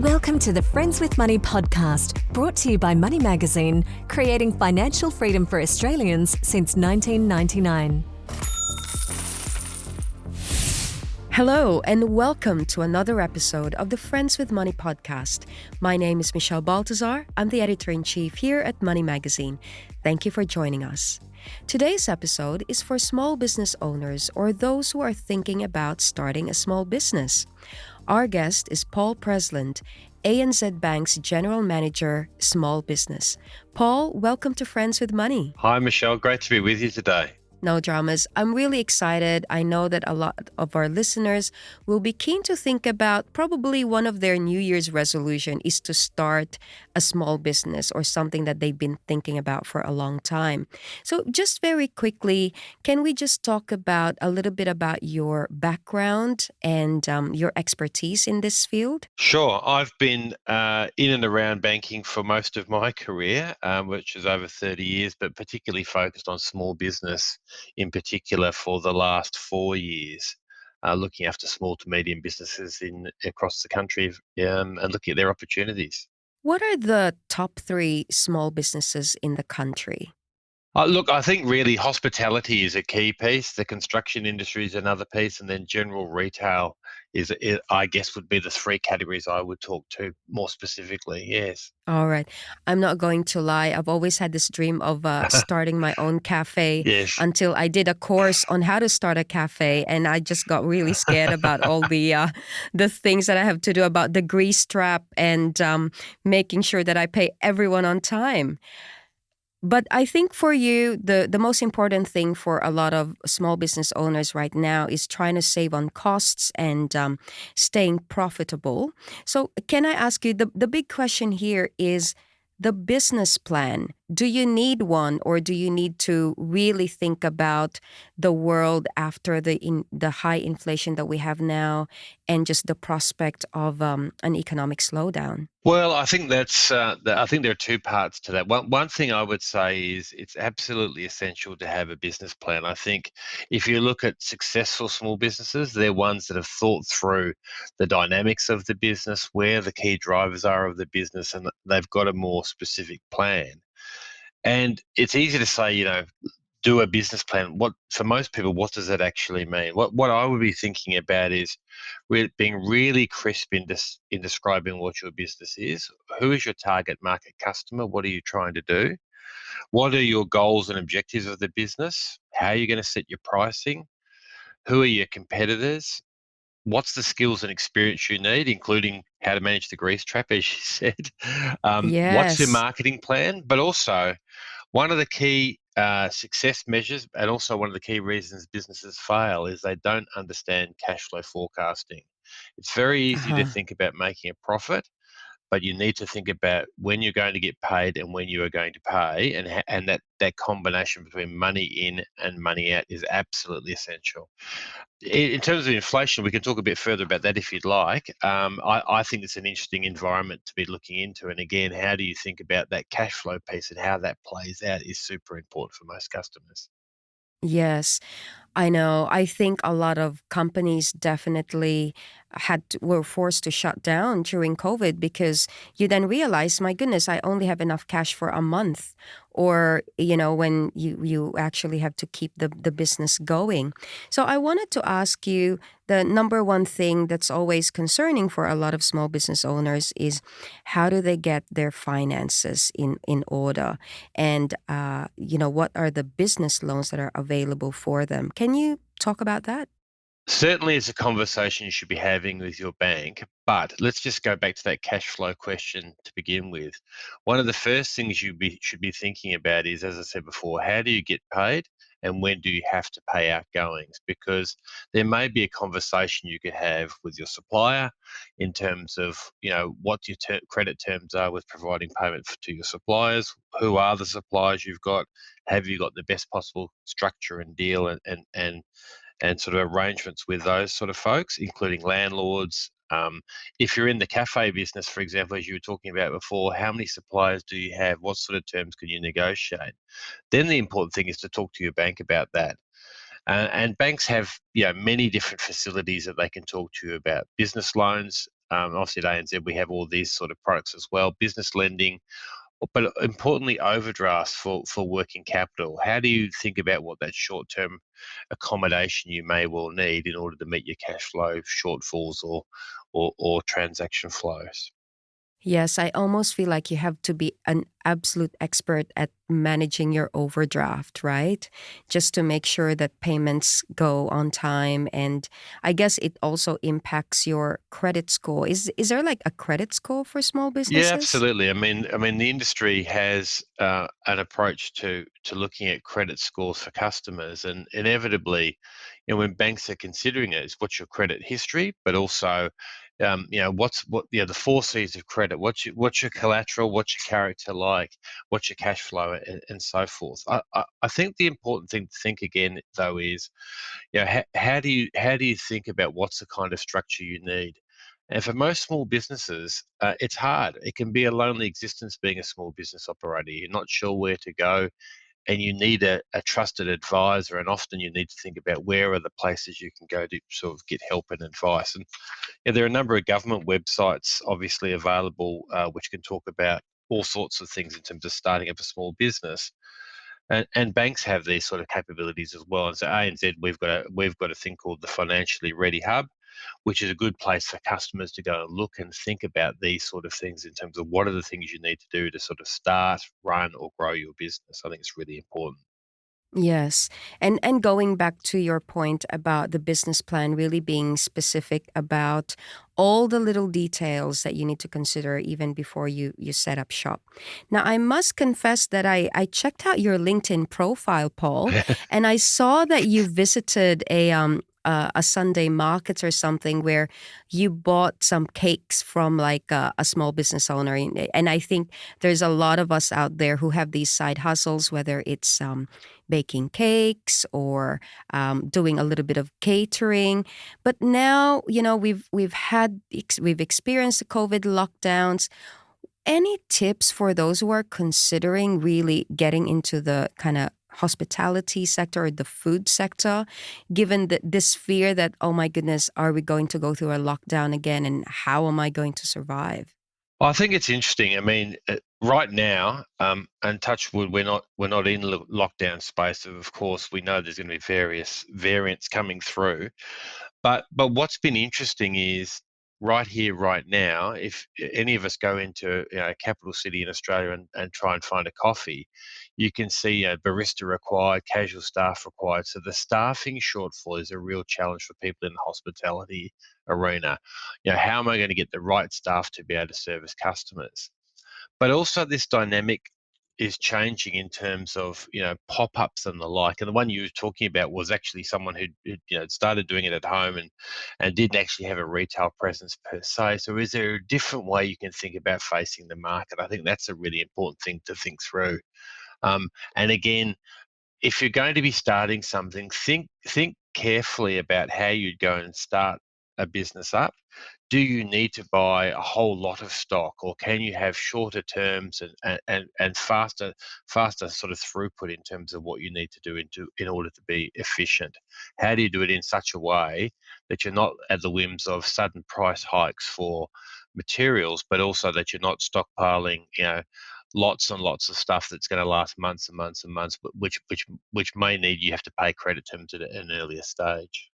Welcome to the Friends with Money podcast, brought to you by Money Magazine, creating financial freedom for Australians since 1999. Hello, and welcome to another episode of the Friends with Money podcast. My name is Michelle Baltazar. I'm the editor-in-chief here at Money Magazine. Thank you for joining us. Today's episode is for small business owners or those who are thinking about starting a small business. Our guest is Paul Presland, ANZ Bank's General Manager, Small Business. Paul, welcome to Friends with Money. Hi, Michelle. Great to be with you today. No dramas. I'm really excited. I know that a lot of our listeners will be keen to think about probably one of their New Year's resolution is to start a small business or something that they've been thinking about for a long time. So just very quickly, can we just talk about a little bit about your background and your expertise in this field? Sure. I've been in and around banking for most of my career, which is over 30 years, but particularly focused on small business, in particular for the last 4 years, looking after small to medium businesses across the country and looking at their opportunities. What are the top 3 small businesses in the country? Look, I think really hospitality is a key piece. The construction industry is another piece, and then general retail I guess, would be the 3 categories I would talk to more specifically. Yes. All right. I'm not going to lie. I've always had this dream of starting my own cafe Yes. until I did a course on how to start a cafe, and I just got really scared about all the things that I have to do about the grease trap and making sure that I pay everyone on time. But I think for you, the most important thing for a lot of small business owners right now is trying to save on costs and staying profitable. So can I ask you, the big question here is the business plan. Do you need one, or do you need to really think about the world after the high inflation that we have now and just the prospect of an economic slowdown? Well, I think I think there are 2 parts to that. One thing I would say is it's absolutely essential to have a business plan. I think if you look at successful small businesses, they're ones that have thought through the dynamics of the business, where the key drivers are of the business, and they've got a more specific plan. And it's easy to say, do a business plan. For most people, what does that actually mean? What I would be thinking about is being really crisp in describing what your business is. Who is your target market customer? What are you trying to do? What are your goals and objectives of the business? How are you going to set your pricing? Who are your competitors? What's the skills and experience you need, including how to manage the grease trap, as you said? What's your Yes. marketing plan? But also, one of the key success measures, and also one of the key reasons businesses fail, is they don't understand cash flow forecasting. It's very easy to Uh-huh. think about making a profit, but you need to think about when you're going to get paid and when you are going to pay, and that combination between money in and money out is absolutely essential. In terms of inflation, we can talk a bit further about that if you'd like. I think it's an interesting environment to be looking into. And again, how do you think about that cash flow piece and how that plays out is super important for most customers. Yes, I know. I think a lot of companies definitely were forced to shut down during COVID because you then realize, my goodness, I only have enough cash for a month. Or, when you actually have to keep the business going. So I wanted to ask you, the number one thing that's always concerning for a lot of small business owners is how do they get their finances in order? And, what are the business loans that are available for them? Can you talk about that? Certainly, it's a conversation you should be having with your bank, but let's just go back to that cash flow question to begin with. One of the first things should be thinking about is, as I said before, how do you get paid and when do you have to pay outgoings? Because there may be a conversation you could have with your supplier in terms of, what your credit terms are with providing payment to your suppliers. Who are the suppliers you've got? Have you got the best possible structure and deal and sort of arrangements with those sort of folks, including landlords? If you're in the cafe business, for example, as you were talking about before, how many suppliers do you have? What sort of terms can you negotiate? Then the important thing is to talk to your bank about that. And banks have many different facilities that they can talk to you about. Business loans Obviously at ANZ we have all these sort of products as well, business lending, but importantly overdrafts for working capital. How do you think about what that short-term accommodation you may well need in order to meet your cash flow shortfalls or transaction flows? Yes, I almost feel like you have to be an absolute expert at managing your overdraft, right? Just to make sure that payments go on time. And I guess it also impacts your credit score. Is there like a credit score for small Yeah, businesses? absolutely. I mean, the industry has an approach to looking at credit scores for customers, and inevitably, when banks are considering it, it's what's your credit history, but also, the 4 C's of credit. What's your collateral? What's your character like? What's your cash flow, and so forth. I think the important thing to think again though is, how do you think about what's the kind of structure you need? And for most small businesses, it's hard. It can be a lonely existence being a small business operator. You're not sure where to go, and you need a trusted advisor. And often you need to think about where are the places you can go to sort of get help and advice. And there are a number of government websites obviously available, which can talk about all sorts of things in terms of starting up a small business. And banks have these sort of capabilities as well. And so ANZ, we've got a thing called the Financially Ready Hub, which is a good place for customers to go and look and think about these sort of things in terms of what are the things you need to do to sort of start, run, or grow your business. I think it's really important. Yes. And going back to your point about the business plan really being specific about all the little details that you need to consider even before you set up shop. Now I must confess that I checked out your LinkedIn profile, Paul, and I saw that you visited a Sunday market or something where you bought some cakes from like a small business owner. And I think there's a lot of us out there who have these side hustles, whether it's baking cakes or doing a little bit of catering. But now, we've experienced the COVID lockdowns. Any tips for those who are considering really getting into the kind of hospitality sector or the food sector, given that this fear that, oh my goodness, are we going to go through a lockdown again and how am I going to survive? I think it's interesting. I mean, right now, and touch wood, we're not in lockdown space. Of course, we know there's going to be various variants coming through. But what's been interesting is right here, right now, if any of us go into a capital city in Australia and try and find a coffee, you can see a barista required, casual staff required. So the staffing shortfall is a real challenge for people in the hospitality arena. How am I going to get the right staff to be able to service customers? But also this dynamic is changing in terms of pop-ups and the like. And the one you were talking about was actually someone who started doing it at home and didn't actually have a retail presence per se. So is there a different way you can think about facing the market? I think that's a really important thing to think through. And again, if you're going to be starting something, think carefully about how you'd go and start a business up. Do you need to buy a whole lot of stock, or can you have shorter terms and faster sort of throughput in terms of what you need to do in order to be efficient? How do you do it in such a way that you're not at the whims of sudden price hikes for materials, but also that you're not stockpiling, lots and lots of stuff that's going to last months and months and months, but which may need you have to pay credit terms at an earlier stage.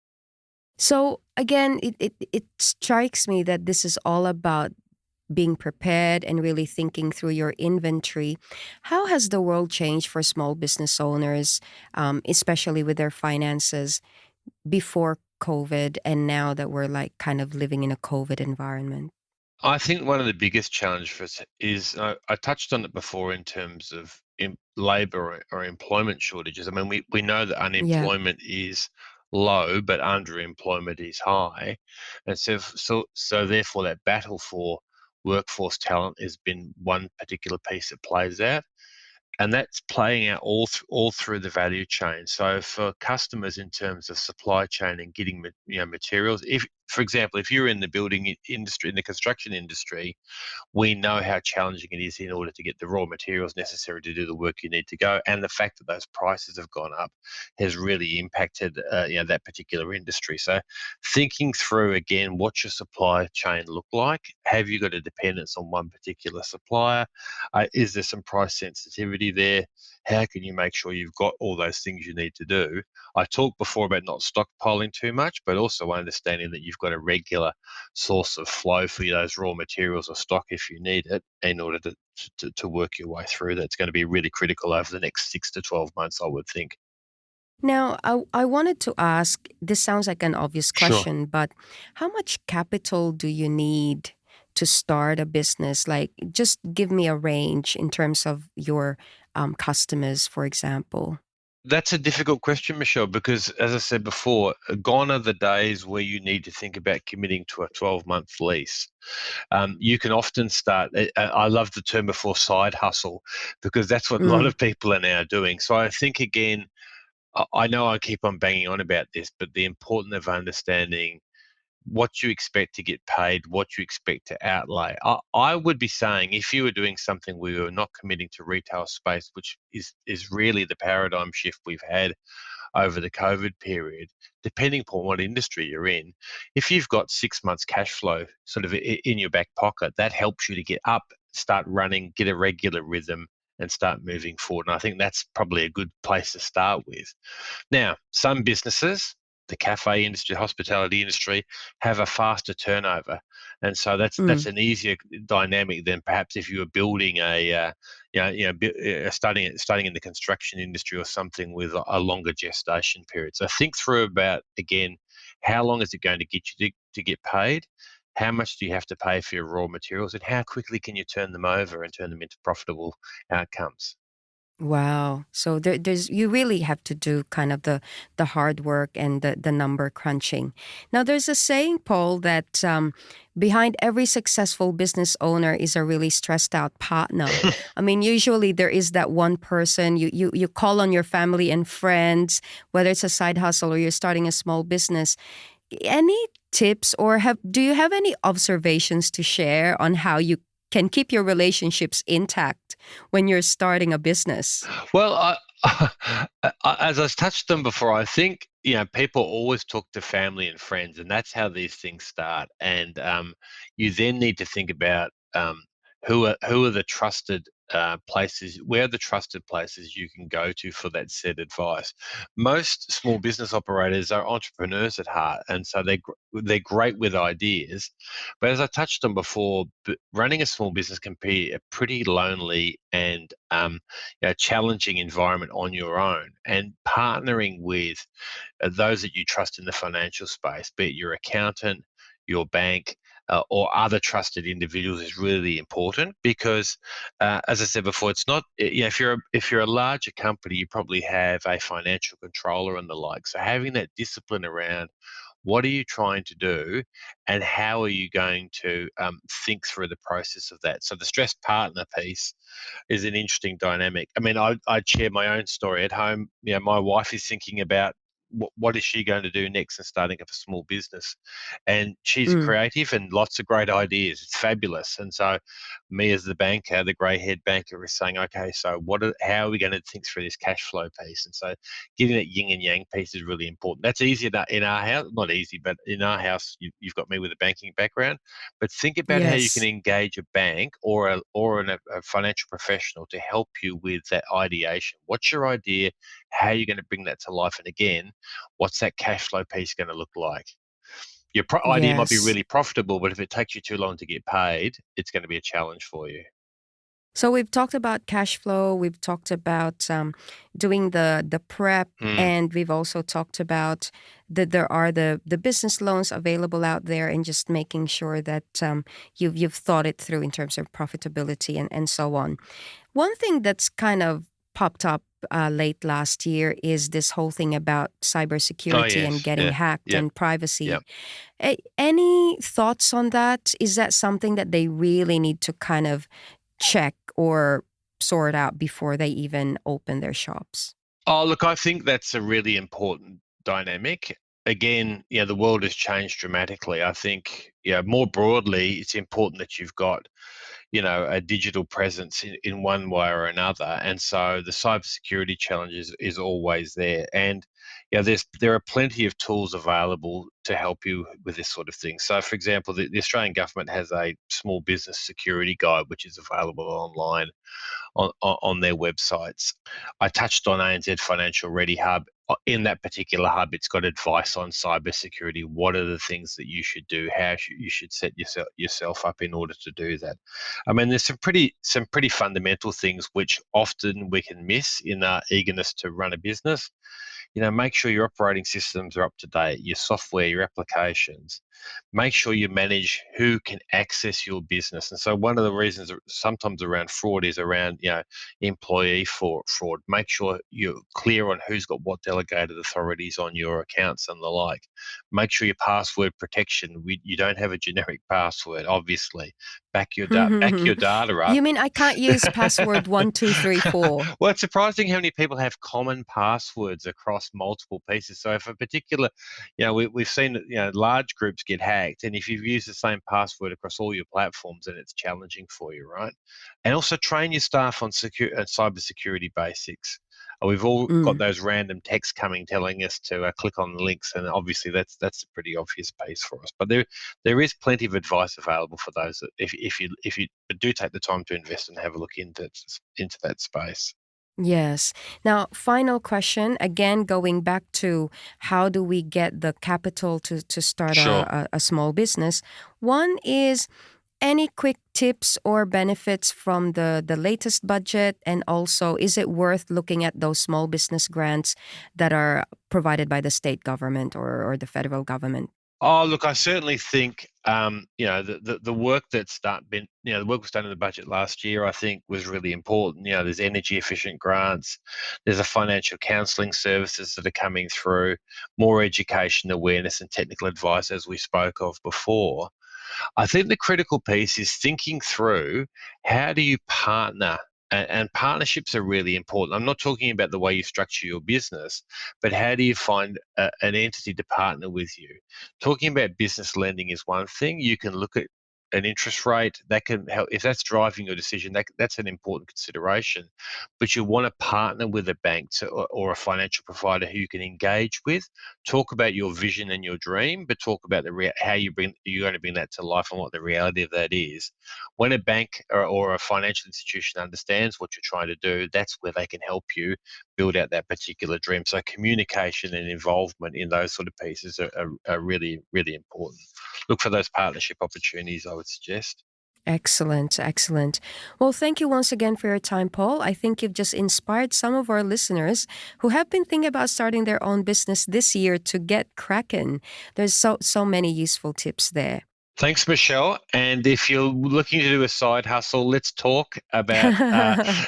So again, it strikes me that this is all about being prepared and really thinking through your inventory. How has the world changed for small business owners, especially with their finances before COVID and now that we're like kind of living in a COVID environment? I think one of the biggest challenges for us is, I touched on it before in terms of labour or employment shortages. I mean, we know that Yeah. unemployment is low, but underemployment is high, and so therefore that battle for workforce talent has been one particular piece that plays out. And that's playing out all through the value chain. So for customers in terms of supply chain and getting materials, For example, if you're in the building industry, in the construction industry, we know how challenging it is in order to get the raw materials necessary to do the work you need to go. And the fact that those prices have gone up has really impacted that particular industry. So thinking through again, what's your supply chain look like? Have you got a dependence on one particular supplier? Is there some price sensitivity there? How can you make sure you've got all those things you need to do? I talked before about not stockpiling too much, but also understanding that you've got a regular source of flow for those raw materials or stock if you need it in order to work your way through. That's going to be really critical over the next 6 to 12 months, I would think. Now, I wanted to ask, this sounds like an obvious Sure. question, but how much capital do you need to start a business? Like, just give me a range in terms of your customers, for example. That's a difficult question, Michelle, because as I said before, gone are the days where you need to think about committing to a 12-month lease. You can often start, I love the term before, side hustle, because that's what a lot Mm, of people are now doing. So I think, again, I know I keep on banging on about this, but the importance of understanding what you expect to get paid, what you expect to outlay. I would be saying if you were doing something where you're not committing to retail space, which is really the paradigm shift we've had over the COVID period, depending upon what industry you're in, if you've got 6 months cash flow sort of in your back pocket, that helps you to get up, start running, get a regular rhythm, and start moving forward. And I think that's probably a good place to start with. Now, some businesses, the cafe industry, hospitality industry, have a faster turnover, and so that's mm. an easier dynamic than perhaps if you were building starting in the construction industry or something with a longer gestation period. So think through about again, how long is it going to get you to get paid? How much do you have to pay for your raw materials, and how quickly can you turn them over and turn them into profitable outcomes? Wow. So there's you really have to do kind of the hard work and the number crunching. Now, there's a saying, Paul, that behind every successful business owner is a really stressed out partner. I mean, usually there is that one person you call on your family and friends, whether it's a side hustle or you're starting a small business. Any tips or have do you have any observations to share on how you can keep your relationships intact when you're starting a business? Well, as I touched on before, I think people always talk to family and friends, and that's how these things start. And you then need to think about who are the trusted places, where are the trusted places you can go to for that said advice. Most small business operators are entrepreneurs at heart, and so they're great with ideas. But as I touched on before, running a small business can be a pretty lonely and challenging environment on your own, and partnering with those that you trust in the financial space, be it your accountant, your bank, or other trusted individuals, is really important because, as I said before, it's not. If you're a larger company, you probably have a financial controller and the like. So having that discipline around what are you trying to do, and how are you going to think through the process of that? So the stress partner piece is an interesting dynamic. I mean, I'd share my own story at home. My wife is thinking about what is she going to do next and starting up a small business. And she's Mm, creative and lots of great ideas. It's fabulous. And so me as the banker, the grey haired banker, is saying, okay, so how are we going to think through this cash flow piece? And so getting that yin and yang piece is really important. That's easy in our house, not easy, but in our house, you've got me with a banking background. But think about how you can yes. engage a bank or a financial professional to help you with that ideation. What's your idea? How are you going to bring that to life? And again, what's that cash flow piece going to look like? Your idea might be Yes. really profitable, but if it takes you too long to get paid, it's going to be a challenge for you. So we've talked about cash flow. We've talked about doing the prep, Mm. and we've also talked about that there are the business loans available out there, and just making sure that you've thought it through in terms of profitability and so on. One thing that's kind of popped up late last year is this whole thing about Oh cybersecurity and yes, getting yeah, hacked yep, and privacy. yep. Any thoughts on that? Is that something that they really need to kind of check or sort out before they even open their shops? Oh, look, I think that's a really important dynamic. again, the world has changed dramatically. I think, more broadly, it's important that you've got, a digital presence in one way or another. And so the cybersecurity challenge is always there. And there are plenty of tools available to help you with this sort of thing. So, for example, the Australian government has a small business security guide, which is available online on their websites. I touched on ANZ Financial Ready Hub. In that particular hub, it's got advice on cybersecurity. What are the things that you should do? How you should set yourself up in order to do that? I mean, there's some pretty fundamental things which often we can miss in our eagerness to run a business. Make sure your operating systems are up to date, your software, your applications. Make sure you manage who can access your business. And so one of the reasons sometimes around fraud is around, employee fraud. Make sure you're clear on who's got what delegated authorities on your accounts and the like. Make sure your password protection, you don't have a generic password, obviously. Back your data up. You mean I can't use password 1234? Well, it's surprising how many people have common passwords across multiple pieces. So if a particular, we've seen, large groups get hacked, and if you've used the same password across all your platforms, then it's challenging for you, right? And also train your staff on cybersecurity basics. We've all got those random texts coming telling us to click on the links, and obviously that's a pretty obvious piece for us. But there is plenty of advice available for those that if you do take the time to invest and have a look into that space. Yes. Now, final question, again, going back to how do we get the capital to start Sure. a small business? One is any quick tips or benefits from the latest budget? And also, is it worth looking at those small business grants that are provided by the state government or the federal government? Oh, look, I certainly think the work the work was done in the budget last year, I think was really important. There's energy efficient grants, there's a financial counselling services that are coming through, more education awareness and technical advice, as we spoke of before. I think the critical piece is thinking through how do you partner. And partnerships are really important. I'm not talking about the way you structure your business, but how do you find an entity to partner with you? Talking about business lending is one thing. You can look at an interest rate that can help. If that's driving your decision, that's an important consideration. But you want to partner with a bank or a financial provider who you can engage with. Talk about your vision and your dream, but talk about how you're going to bring that to life and what the reality of that is. When a bank or a financial institution understands what you're trying to do, that's where they can help you build out that particular dream. So communication and involvement in those sort of pieces are really, really important. Look for those partnership opportunities, I would suggest. Excellent, excellent. Well, thank you once again for your time, Paul. I think you've just inspired some of our listeners who have been thinking about starting their own business this year to get cracking. There's so many useful tips there. Thanks, Michelle. And if you're looking to do a side hustle, let's talk about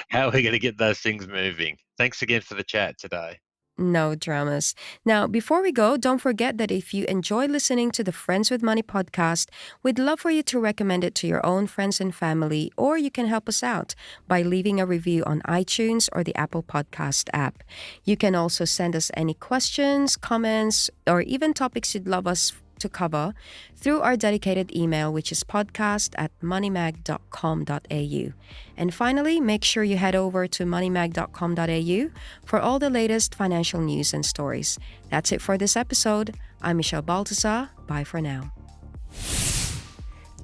how we're going to get those things moving. Thanks again for the chat today. No dramas. Now, before we go, don't forget that if you enjoy listening to the Friends with Money podcast, we'd love for you to recommend it to your own friends and family, or you can help us out by leaving a review on iTunes or the Apple Podcast app. You can also send us any questions, comments, or even topics you'd love us to cover through our dedicated email, which is podcast@moneymag.com.au. And finally, make sure you head over to moneymag.com.au for all the latest financial news and stories. That's it for this episode. I'm Michelle Baltazar. Bye for now.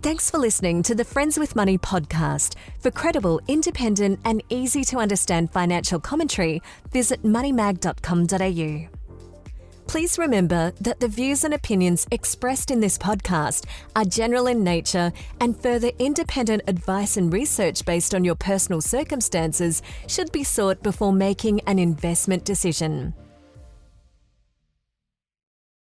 Thanks for listening to the Friends with Money podcast. For credible, independent, and easy to understand financial commentary, visit moneymag.com.au. Please remember that the views and opinions expressed in this podcast are general in nature, and further independent advice and research based on your personal circumstances should be sought before making an investment decision.